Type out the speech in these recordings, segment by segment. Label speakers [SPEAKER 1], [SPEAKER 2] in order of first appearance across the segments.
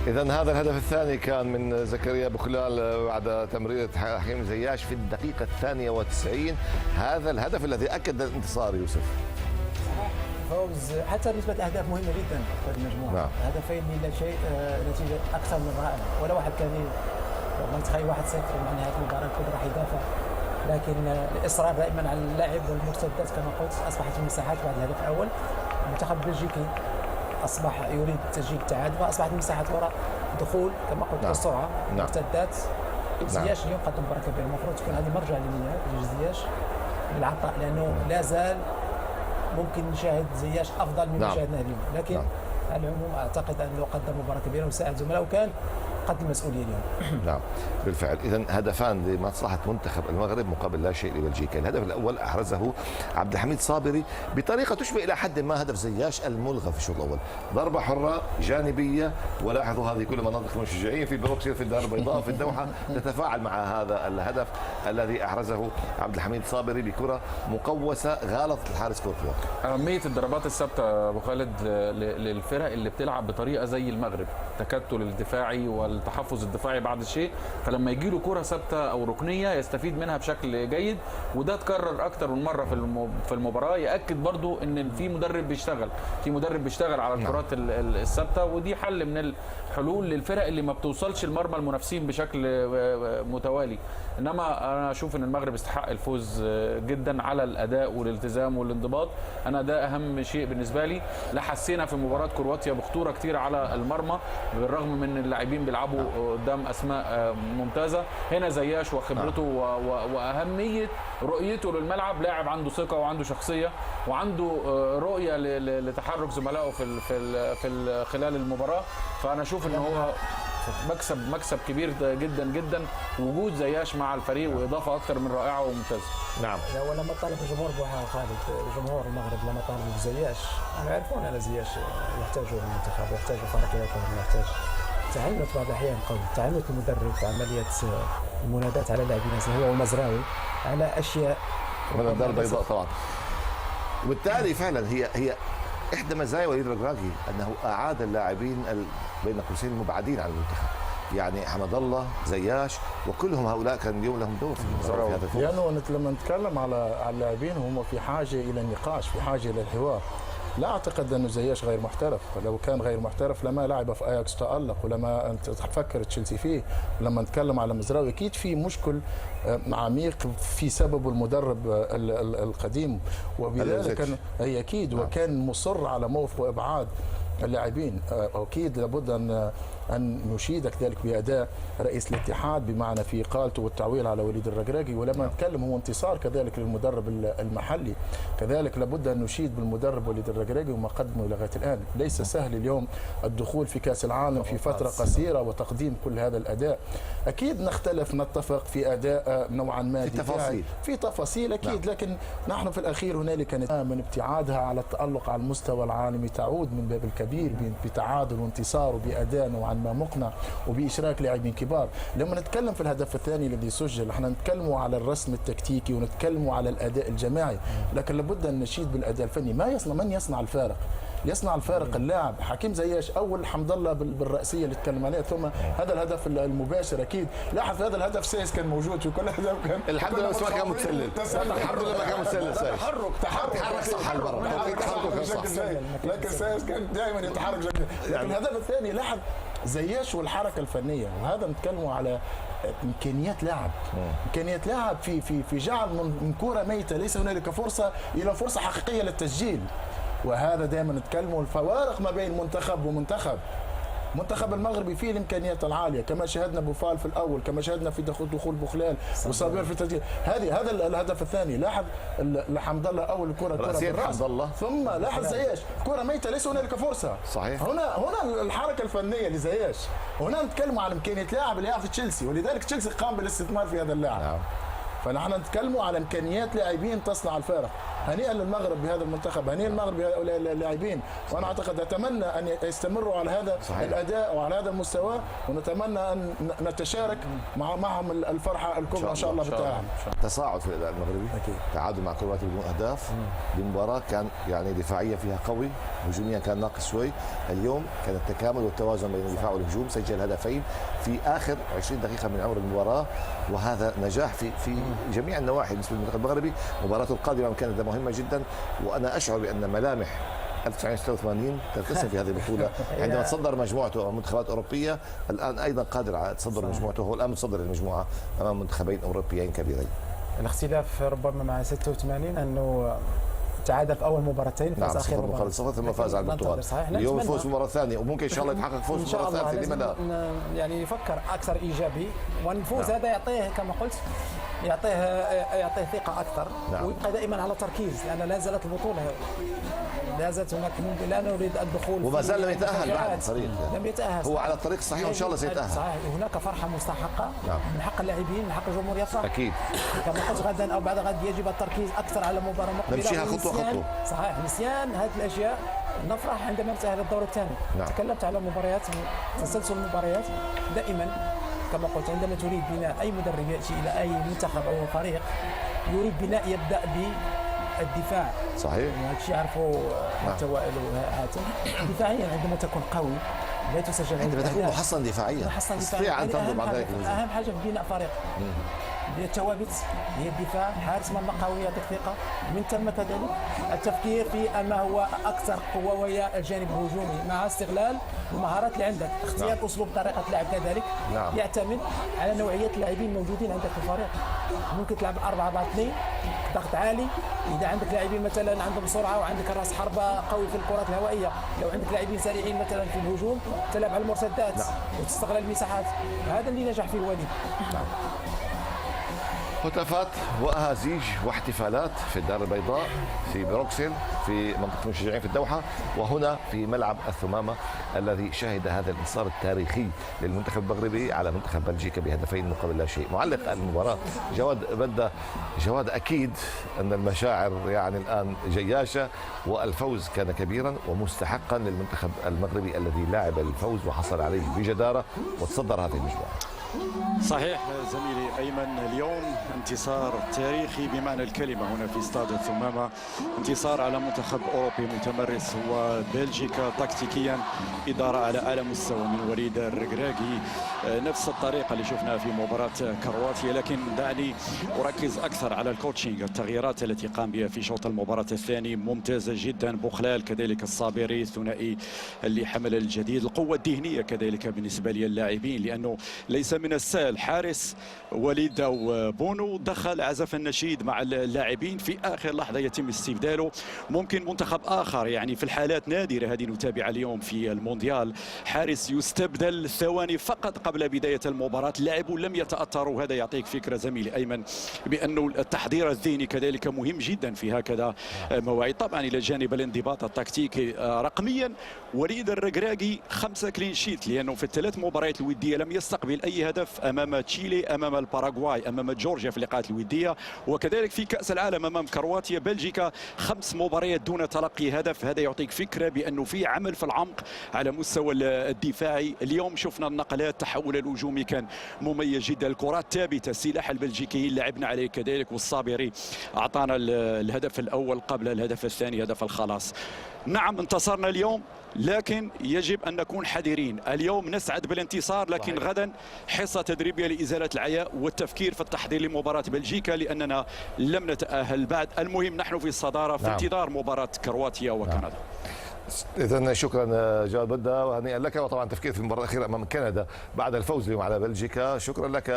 [SPEAKER 1] إذا هذا الهدف الثاني كان من زكريا بوخلال بعد تمريرة حكيم زياش في الدقيقة 92. هذا الهدف الذي أكد الانتصار يوسف.
[SPEAKER 2] فوز حتى بالنسبه للاهداف مهمه جدا في هذه المجموعه.
[SPEAKER 1] نعم.
[SPEAKER 2] هدفين لا شيء، نتيجه اكثر من رائعه، ولا واحد كان ما نتخيل 1-0 مع نهايه المباراه كل راح يدافع، لكن الاصرار دائما على اللعب والمرتدات كما قلت اصبحت المساحات بعد الهدف الاول. المنتخب البلجيكي اصبح يريد تسجيل التعادل، فاصبحت المساحات وراء دخول كما قلت بالسرعه.
[SPEAKER 1] نعم.
[SPEAKER 2] مرتدات زياش اليوم قدم مباراه كبيره، المفروض تكون هذه مرجع للنيات زياش للعطاء، لانه لا زال ممكن نشاهد زياش افضل مما شاهدناه اليوم، لكن على العموم اعتقد انه قدم مباراه كبيره وساعد زملائه وكان قد المسؤوليه اليوم.
[SPEAKER 1] نعم بالفعل. اذا هدفان لمصلحه منتخب المغرب مقابل لا شيء لبلجيكا. الهدف الاول احرزه عبد الحميد صابري بطريقه تشبه الى حد ما هدف زياش الملغى في الشوط الاول، ضربه حره جانبيه، ولاحظوا هذه كل مناطق المشجعين في بروكسل في الدار البيضاء في الدوحه تتفاعل مع هذا الهدف الذي احرزه عبد الحميد صابري بكره مقوسه غالطت الحارس كورتوا.
[SPEAKER 3] اهميه الضربات الثابته ابو خالد للفرق اللي بتلعب بطريقه زي المغرب، التكتل الدفاعي والتحفظ الدفاعي بعد الشيء، فلما يجي له كره ثابته او ركنيه يستفيد منها بشكل جيد، وده اتكرر اكتر من مره في المباراه، ياكد برضو ان في مدرب بيشتغل على الكرات الثابته، ودي حل من الحلول للفرق اللي ما بتوصلش المرمى المنافسين بشكل متوالي. انما انا اشوف ان المغرب استحق الفوز جدا على الاداء والالتزام والانضباط، انا ده اهم شيء بالنسبه لي. لا حسينا في مباراه كرواتيا بخطوره كتير على المرمى بالرغم من اللاعبين بيلعبوا قدام اسماء ممتازه. هنا زياش وخبرته واهميه رؤيته للملعب، لاعب عنده ثقه وعنده شخصيه وعنده رؤيه لتحرك زملائه في خلال المباراه، فانا اشوف ان هو مكسب كبير جدا جدا وجود زياش مع الفريق، واضافه اكثر من رائعه وممتازه.
[SPEAKER 2] نعم. ولما طالب الجمهور بوحه خالد، جمهور المغرب لما طالب زياش، انا يعرفون ان زياش يحتاجه المنتخب، يحتاج فرق وطني، يحتاج تعنت بعض الاحيان قوي، تعنت المدرب في عمليه المنادات على اللاعبين هو والمزراوي على اشياء
[SPEAKER 1] من الدار البيضاء طبعا. وبالتالي فعلا هي احدى مزايا وليد الركراكي انه اعاد اللاعبين بين قوسين المبعدين عن المنتخب، يعني حمد الله زياش وكلهم هؤلاء كان اليوم لهم دور في هذا الفوز.
[SPEAKER 4] لانه لما نتكلم على اللاعبين هم في حاجه الى النقاش، في حاجه الى الحوار. لا اعتقد انه زياش غير محترف، لو كان غير محترف لما لعب في اياكس تالق، ولما انت تفكر تشيلسي فيه. لما نتكلم على مزراوي اكيد في مشكل عميق في سبب المدرب القديم، وبذلك هي اكيد وكان مصر على موقف وابعاد اللاعبين. اكيد لابد ان نشيدك ذلك باداء رئيس الاتحاد بمعنى في اقالته والتعويل على وليد الركراكي، ولما نتكلم هو انتصار كذلك للمدرب المحلي، كذلك لابد ان نشيد بالمدرب وليد الركراكي وما قدمه لغايه الان. ليس سهل اليوم الدخول في كاس العالم في فتره قصيره وتقديم كل هذا الاداء. اكيد نختلف نتفق في اداء نوعا ما في تفاصيل اكيد، لكن نحن في الاخير هنالك من ابتعادها على التالق على المستوى العالمي تعود من باب الكبير بتعادل وانتصار وباداء نوعا ما مقنع وباشراك لاعبين كبار. لما نتكلم في الهدف الثاني الذي سجل، احنا نتكلموا على الرسم التكتيكي ونتكلموا على الاداء الجماعي، لكن لابد ان نشيد بالاداء الفني. من يصنع الفارق؟ يصنع الفارق اللاعب حكيم زياش، اول حمد الله بالرأسية اللي تكلم عليها، ثم هذا الهدف المباشر. اكيد لاحظ في هذا الهدف سيس كان موجود في كل هدف، كان
[SPEAKER 1] الحمد لله ما كان متسلل، الحمد لله ما كان متسلل. تحرك صح على البر،
[SPEAKER 4] لكن سيس كان دائما يتحرك جدا. لكن الهدف الثاني لاحظ زياش والحركه الفنيه، وهذا نتكلم على امكانيات لاعب، امكانيات لاعب في جعل من كره ميته ليس هنالك فرصه الى فرصه حقيقيه للتسجيل. وهذا دائما نتكلموا الفوارق ما بين منتخب ومنتخب. منتخب المغربي فيه الامكانيات العاليه كما شاهدنا بوفال في الاول، كما شاهدنا في دخول بوخلال وصابير في التسجيل. هذا الهدف الثاني، لاحظ حمد الله اول كره بالراس، ثم لاحظ زياش كره ميته ليس هنالك فرصه.
[SPEAKER 1] صحيح.
[SPEAKER 4] هنا الحركه الفنيه لزياش، هنا نتكلم عن امكانيه لاعب اللي في تشيلسي، ولذلك تشيلسي قام بالاستثمار في هذا اللاعب. فنحن نتكلموا على امكانيات لاعبين تصنع الفارق. هنيئا للمغرب بهذا المنتخب، هنيئا للمغرب بهؤلاء اللاعبين، وانا اعتقد اتمنى ان يستمروا على هذا
[SPEAKER 1] صحيح.
[SPEAKER 4] الاداء وعلى هذا المستوى، ونتمنى ان نتشارك معهم الفرحه الكبرى ان شاء الله بالتعاون.
[SPEAKER 1] تصاعد في الاداء المغربي،
[SPEAKER 4] أكيد.
[SPEAKER 1] تعادل مع كرواتيا بدون اهداف، بمباراه كان يعني دفاعيا فيها قوي، هجوميا كان ناقص شوي. اليوم كان التكامل والتوازن بين الدفاع والهجوم، سجل هدفين في اخر 20 دقيقه من عمر المباراه، وهذا نجاح في جميع النواحي بالنسبه للمنتخب المغربي. مباراته القادمه كانت مهمه جدا، وانا اشعر بان ملامح 1986 ترتسم في هذه البطوله عندما تصدر مجموعته منتخبات اوروبيه. الان ايضا قادر على تصدر مجموعته، هو الان متصدر المجموعه امام منتخبين اوروبيين كبيرين.
[SPEAKER 2] الاختلاف ربما مع 86 انه تعادل في اول مباراتين،
[SPEAKER 1] نعم،
[SPEAKER 2] فاز اخر
[SPEAKER 1] صفر مخالف صفر ثم فاز على البرتغال. اليوم الفوز في المباراه الثانيه، وممكن ان شاء الله يتحقق فوز
[SPEAKER 2] ان
[SPEAKER 1] في
[SPEAKER 2] شاء
[SPEAKER 1] المباراه
[SPEAKER 2] الله.
[SPEAKER 1] الثالثه، لما لا؟
[SPEAKER 2] يعني يفكر اكثر ايجابي، والفوز
[SPEAKER 1] نعم.
[SPEAKER 2] هذا يعطيه كما قلت يعطيه ثقه اكثر.
[SPEAKER 1] نعم.
[SPEAKER 2] ويبقى دائما على تركيز، لان لا زالت البطوله، لا زالت هناك لا نريد الدخول
[SPEAKER 1] وما زال لم
[SPEAKER 2] في
[SPEAKER 1] يتاهل بعد
[SPEAKER 2] مفاجآت.
[SPEAKER 1] الفريق،
[SPEAKER 2] لم يتاهل،
[SPEAKER 1] هو على الطريق الصحيح وان شاء الله سيتاهل.
[SPEAKER 2] صحيح، وهناك فرحه مستحقه.
[SPEAKER 1] نعم.
[SPEAKER 2] من حق اللاعبين، من حق الجمهور يفرح
[SPEAKER 1] اكيد.
[SPEAKER 2] كما قلت. غدا او بعد غد يجب التركيز اكثر على المباراه المقبله،
[SPEAKER 1] نمشيها خطوة
[SPEAKER 2] ونسيان-
[SPEAKER 1] خطوة.
[SPEAKER 2] صحيح، نسيان هذه الاشياء. نفرح عندما نتاهل الدور الثاني.
[SPEAKER 1] نعم.
[SPEAKER 2] تكلمت على مباريات، تسلسل المباريات دائما كما قلت. عندما تريد بناء اي مدرب ياتي الى اي منتخب او فريق، يريد بناء يبدا بالدفاع.
[SPEAKER 1] صحيح.
[SPEAKER 2] وهذا الشيء يعرفه التوائل وهاتم. دفاعيا عندما تكون قوي لا تسجل
[SPEAKER 1] عندما تكون
[SPEAKER 2] أهداف.
[SPEAKER 1] محصن دفاعيا
[SPEAKER 2] محصن
[SPEAKER 1] تستطيع ان
[SPEAKER 2] دفاعيا.
[SPEAKER 1] تنظر بعد ذلك
[SPEAKER 2] أهم
[SPEAKER 1] الهجوم.
[SPEAKER 2] حاجه في بناء فريق هي الثوابت، هي الدفاع، حارس مرمى قوي يعطيك ثقه. من ثم كذلك التفكير في ما هو اكثر قوه، وهي الجانب الهجومي مع استغلال المهارات اللي عندك. اختيار اسلوب طريقه لعب كذلك
[SPEAKER 1] نعم.
[SPEAKER 2] يعتمد على نوعيه اللاعبين الموجودين عندك في الفريق. ممكن تلعب 4-4-2 ضغط عالي اذا عندك لاعبين مثلا عندهم سرعه وعندك راس حربه قوي في الكرات الهوائيه. لو عندك لاعبين سريعين مثلا في الهجوم تلعب على المرتدات وتستغل المساحات. هذا اللي نجح فيه الوليد.
[SPEAKER 1] هتافات واهازيج واحتفالات في الدار البيضاء في بروكسل في منطقه المشجعين في الدوحه، وهنا في ملعب الثمامه الذي شهد هذا الانتصار التاريخي للمنتخب المغربي على منتخب بلجيكا بهدفين مقابل لا شيء. معلق المباراه جواد اكيد ان المشاعر يعني الان جياشه، والفوز كان كبيرا ومستحقا للمنتخب المغربي الذي لاعب الفوز وحصل عليه بجداره وتصدر هذه المجموعه.
[SPEAKER 5] صحيح زميلي أيمن، اليوم انتصار تاريخي بمعنى الكلمة هنا في استاد الثمامة. انتصار على منتخب أوروبي متمرس هو بلجيكا، تكتيكيا إدارة على أعلى مستوى من وليد الركراكي، نفس الطريقة اللي شفناها في مباراة كرواتيا. لكن دعني أركز أكثر على الكوتشنج، التغييرات التي قام بها في شوط المباراة الثاني ممتازة جدا. بوخلال كذلك الصابري، الثنائي اللي حمل الجديد، القوة الذهنية كذلك بالنسبة للاعبين، لأنه ليس من السهل. حارس وليد أو بونو دخل عزف النشيد مع اللاعبين في آخر لحظة يتم استبداله. ممكن منتخب آخر يعني في الحالات نادرة هذه نتابعها اليوم في المونديال، حارس يستبدل ثواني فقط قبل بداية المباراة. اللاعبون لم يتأثروا. هذا يعطيك فكرة زميلي أيمن بأنه التحضير الذهني كذلك مهم جدا في هكذا مواعيد. طبعا إلى جانب الانضباط التكتيكي رقميا، وليد الركراكي 5 كلين شيت، لأنه في الثلاث مباريات الودية لم يستقبل أي هدف أمام تشيلي، أمام الباراغواي، أمام جورجيا في اللقاءات الودية، وكذلك في كأس العالم أمام كرواتيا. بلجيكا 5 مباريات دون تلقي هدف. هذا يعطيك فكرة بأنه في عمل في العمق على مستوى الدفاعي. اليوم شفنا النقلات، التحول الهجومي كان مميز جدا، الكرات ثابتة، السلاح البلجيكي لعبنا عليه كذلك، والصابري أعطانا الهدف الأول قبل الهدف الثاني، هدف الخلاص. نعم انتصرنا اليوم، لكن يجب أن نكون حذرين. اليوم نسعد بالانتصار، لكن غدا حصة تدريبية لإزالة العياء والتفكير في التحضير لمباراة بلجيكا، لأننا لم نتأهل بعد. المهم نحن في الصدارة في انتظار مباراة كرواتيا وكندا.
[SPEAKER 1] إذا شكرا جواد بدة، وهنيئا لك. وطبعا تفكير في المباراة الأخيرة أمام كندا بعد الفوز اليوم على بلجيكا. شكرا لك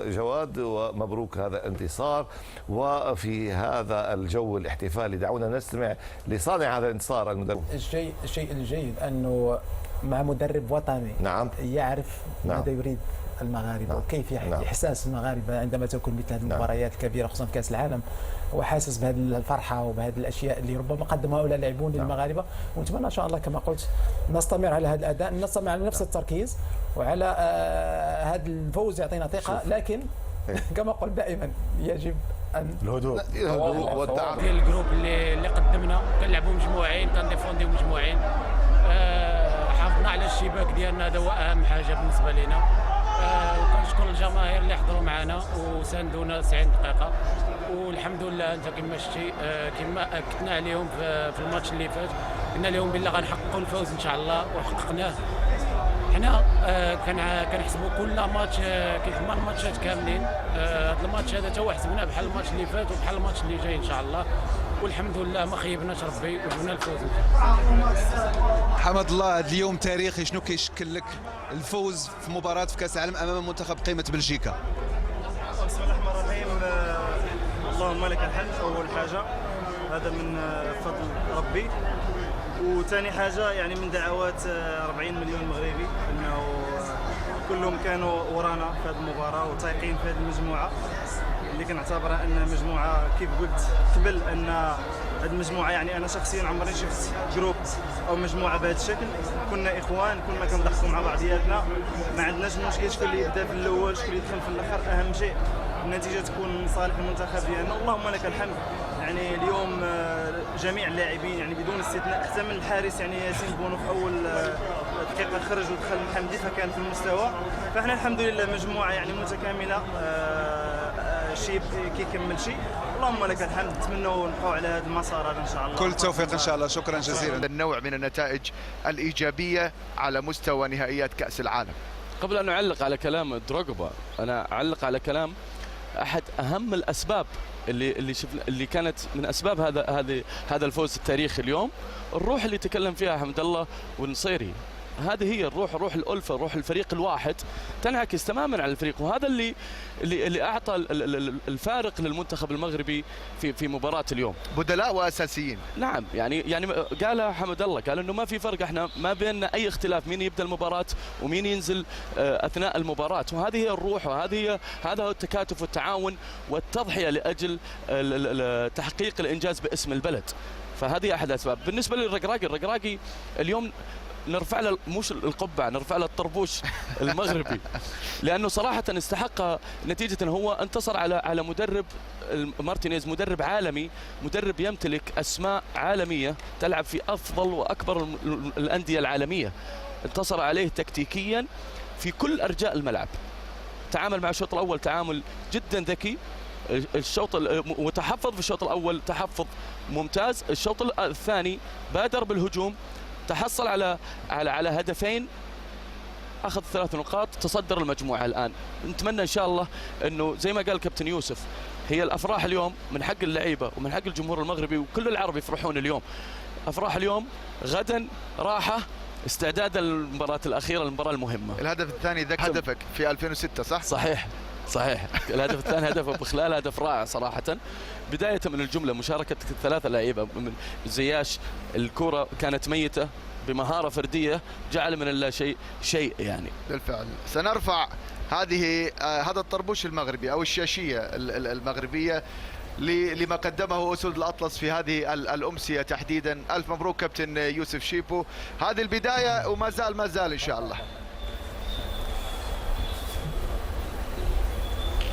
[SPEAKER 1] جواد، ومبروك هذا الانتصار. وفي هذا الجو الاحتفالي دعونا نستمع لصانع هذا الانتصار، المدرب.
[SPEAKER 2] الشيء الجيد أنه مع مدرب وطني
[SPEAKER 1] نعم.
[SPEAKER 2] يعرف ماذا يريد المغاربه، وكيف احساس المغاربه عندما تكون مثل هذه المباريات الكبيره خصوصا في كاس العالم، وحاسس بهذه الفرحه وبهذه الاشياء اللي ربما قدمها هؤلاء اللاعبون للمغاربه. ونتمنى ان شاء الله كما قلت نستمر على هذا الاداء، نستمر على نفس التركيز وعلى هذا الفوز يعطينا ثقه. لكن كما قلت دائما يجب ان
[SPEAKER 4] الهدوء
[SPEAKER 1] الهدوء والتعاون.
[SPEAKER 6] ديال الجروب اللي قدمنا كنلعبوا مجموعين كنديفونديو مجموعين. حافظنا على الشباك ديالنا، هذا هو اهم حاجه بالنسبه لنا. وكنشكر الجماهير اللي حضروا معنا وساندونا 90 دقيقه، والحمد لله انت كما شتي كما اكدنا عليهم في الماتش اللي فات، قلنا لهم بالله غنحققوا الفوز ان شاء الله وحققناه. حنا كنحسبوا كل ماتش كيما الماتشات كاملين. هذا الماتش هذا تو حسبناه بحال الماتش اللي فات وبحال الماتش اللي جاي ان شاء الله، والحمد لله ما خيبناش ربي وجبنا الفوز.
[SPEAKER 7] حمد الله، هذا اليوم تاريخي، شنو كيشكل لك الفوز في مباراة في كأس العالم أمام منتخب قيمة بلجيكا؟
[SPEAKER 8] بسم الله الرحمن الرحيم. اللهم لك الحمد. أول حاجة هذا من فضل ربي، وثاني حاجة يعني من دعوات 40 مليون مغربي أنه كلهم كانوا ورانا في هذه المباراة وتايقين في هذه المجموعة اللي كنعتبرها أنها مجموعة كيف قلت قبل أن هذه المجموعة يعني أنا شخصيا عمري شفت جروب أو مجموعة بهذا الشكل. كنا إخوان، كنا كنضحكوا مع بعضياتنا، ما عندناش مشكل شكون اللي يبدا في الأول شكون اللي يدخل في الآخر. أهم شيء النتيجة تكون لصالح المنتخب ديالنا. اللهم لك الحمد. يعني اليوم جميع اللاعبين يعني بدون استثناء، حتى من الحارس يعني ياسين بونو في أول دقيقة خرج ودخل محمدي فكان في المستوى. فاحنا الحمد لله مجموعة يعني متكاملة، شيء كيكمل شيء. اللهم لك الحمد. نتمنوا نبقاو على هذا المسار هذا ان شاء الله.
[SPEAKER 7] كل التوفيق إن شاء الله. شكرا جزيلا.
[SPEAKER 9] النوع من النتائج الإيجابية على مستوى نهائيات كأس العالم.
[SPEAKER 10] قبل أن أعلق على كلام دروغبا، أنا أعلق على كلام أحد أهم الأسباب اللي كانت من أسباب هذا الفوز التاريخي اليوم، الروح اللي تكلم فيها حمد الله والنصيري. هذه هي الروح، روح الألفة، روح الفريق الواحد تنعكس تماما على الفريق، وهذا اللي أعطى الفارق للمنتخب المغربي في مباراة اليوم.
[SPEAKER 9] بدلاء وأساسيين.
[SPEAKER 10] نعم، يعني قال حمد الله، قال انه ما في فرق، احنا ما بيننا اي اختلاف مين يبدا المباراة ومين ينزل اثناء المباراة، وهذه هي الروح، هذا هو التكاتف والتعاون والتضحية لاجل تحقيق الانجاز باسم البلد. فهذه احد الاسباب. بالنسبة للرقراقي اليوم نرفع له مش القبعة، نرفع له الطربوش المغربي، لأنه صراحة استحق نتيجة. هو انتصر على مدرب مارتينيز، مدرب عالمي، مدرب يمتلك أسماء عالمية تلعب في أفضل وأكبر الأندية العالمية. انتصر عليه تكتيكيا في كل أرجاء الملعب، تعامل مع الشوط الأول تعامل جدا ذكي، وتحفظ في الشوط الأول تحفظ ممتاز. الشوط الثاني بادر بالهجوم، تحصل على هدفين، اخذ 3 نقاط، تصدر المجموعه الان. نتمنى ان شاء الله انه زي ما قال كابتن يوسف، هي الافراح اليوم من حق اللعيبه ومن حق الجمهور المغربي وكل العرب يفرحون اليوم. افراح اليوم، غدا راحه، استعدادا للمباراه الاخيره، المباراه المهمه.
[SPEAKER 9] الهدف الثاني ذاك هدفك في 2006 صح؟
[SPEAKER 10] صحيح. الهدف الثاني هدفه بخلال هدف رائع صراحة. بداية من الجملة، مشاركة 3 لاعيبة من زياش، الكرة كانت ميتة بمهارة فردية، جعل من اللا شيء يعني.
[SPEAKER 9] بالفعل سنرفع هذا الطربوش المغربي أو الشاشية المغربية لما قدمه أسود الأطلس في هذه الأمسية تحديدا. ألف مبروك كابتن يوسف شيبو، هذه البداية وما زال إن شاء الله.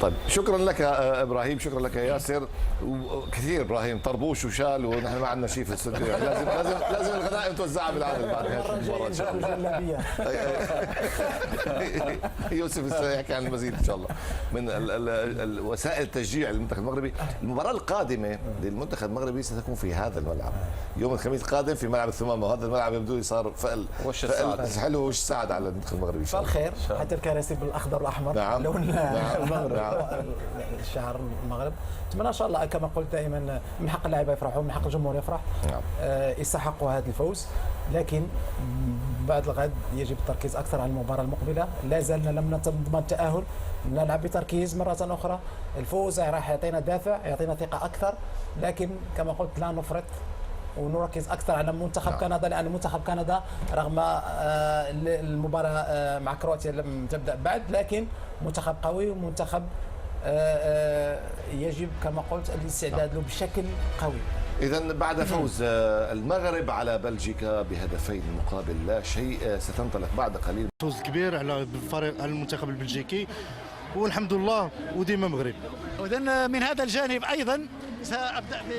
[SPEAKER 1] طيب شكرا لك يا ابراهيم، شكرا لك يا ياسر، وكثير ابراهيم طربوش وشال، ونحن ما عندنا شيء في الاستوديو. لازم الغنائم توزعها بالعدل بعد هذه المباراه ان شاء الله. يوسف سيحكي عن المزيد ان شاء الله من وسائل التشجيع للمنتخب المغربي. المباراه القادمه للمنتخب المغربي ستكون في هذا الملعب يوم الخميس القادم في ملعب الثمامه، وهذا الملعب يبدو صار
[SPEAKER 3] وش
[SPEAKER 1] حلو وش سعد على المنتخب المغربي ان شاء الله.
[SPEAKER 2] خير، حتى الكراسي بالاخضر والاحمر.
[SPEAKER 1] نعم.
[SPEAKER 2] لون
[SPEAKER 1] المغرب،
[SPEAKER 2] الشعر المغرب. نتمنى ان شاء الله كما قلت دائما من حق اللاعبين يفرحوا، من حق الجمهور يفرح.
[SPEAKER 1] نعم.
[SPEAKER 2] يستحقوا هذا الفوز، لكن بعد الغد يجب التركيز اكثر على المباراه المقبله. لا زلنا لم نضمن التاهل، نلعب بتركيز مره اخرى. الفوز راح يعطينا دافع، يعطينا ثقه اكثر، لكن كما قلت لا نفرط ونركز اكثر على منتخب كندا، لان منتخب كندا رغم المباراه مع كرواتيا لم تبدا بعد، لكن منتخب قوي ومنتخب يجب كما قلت الاستعداد له بشكل قوي.
[SPEAKER 1] إذا بعد فوز المغرب على بلجيكا بهدفين مقابل لا شيء، ستنطلق بعد قليل
[SPEAKER 11] فوز كبير على الفريق، على المنتخب البلجيكي، والحمد لله وديما مغرب.
[SPEAKER 12] اذا من هذا الجانب ايضا سابدا ب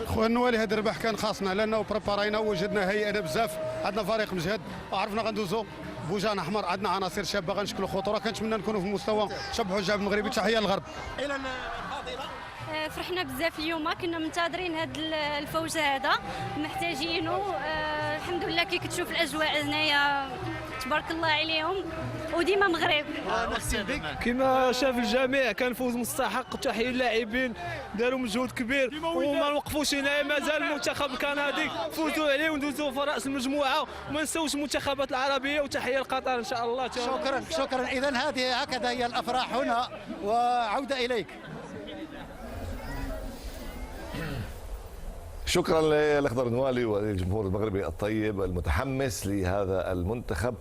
[SPEAKER 13] خويا النوالي هذا الربح كان خاصنا لانه بريبارينا ووجدنا هيئنا بزاف، عندنا فريق مجهد وعرفنا غندوزو بوجان احمر، عندنا عناصر شابه غنشكلوا خطوره، كنتمنى نكونوا في مستوى شبحوا الشعب المغربي. تحيه للغرب.
[SPEAKER 12] الى الفاضله.
[SPEAKER 14] فرحنا بزاف اليوم، كنا منتظرين هذا الفوز هذا محتاجينه. الحمد لله كي كتشوف الاجواء هنايا تبارك الله عليهم وديما مغرب.
[SPEAKER 15] كما شاف الجميع كان فوز مستحق، تحيه للاعبين داروا مجهود كبير وما وقفوش هنايا، مازال المنتخب الكندي فوزوا عليه وندوزوا في راس المجموعه وما نساوش المنتخبات العربيه، وتحيه لقطر ان شاء الله.
[SPEAKER 12] شكرا. اذا هذه هكذا هي الافراح هنا، وعوده اليك.
[SPEAKER 1] شكرا للاخضر نوالي وللجمهور المغربي الطيب المتحمس لهذا المنتخب.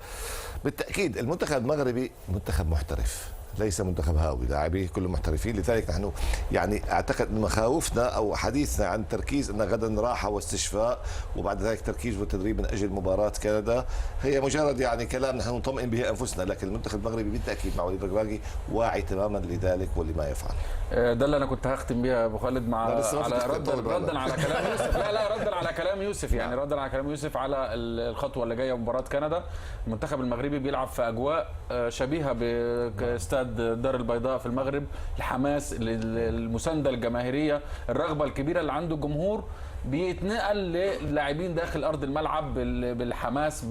[SPEAKER 1] بالتاكيد المنتخب المغربي منتخب محترف، ليس منتخب هاوي، لاعبيه كلهم محترفين. لذلك نحن يعني اعتقد ان مخاوفنا او حديثنا عن تركيز ان غدا راحه واستشفاء وبعد ذلك تركيز وتدريب من اجل مباراه كندا هي مجرد يعني كلام نحن نطمئن به انفسنا، لكن المنتخب المغربي بالتاكيد مع وليد الركراكي واعي تماما لذلك ولما يفعل.
[SPEAKER 3] ده اللي انا كنت هختم بيها ابو خالد مع على ردا على كلام يوسف. لا ردا على كلام يوسف، يعني ردا على كلام يوسف على الخطوه اللي جايه مباراه كندا. المنتخب المغربي بيلعب في اجواء شبيهه باستاد الدار البيضاء في المغرب، الحماس، المسانده الجماهيريه، الرغبه الكبيره اللي عنده الجمهور بيتنقل للاعبين داخل ارض الملعب بالحماس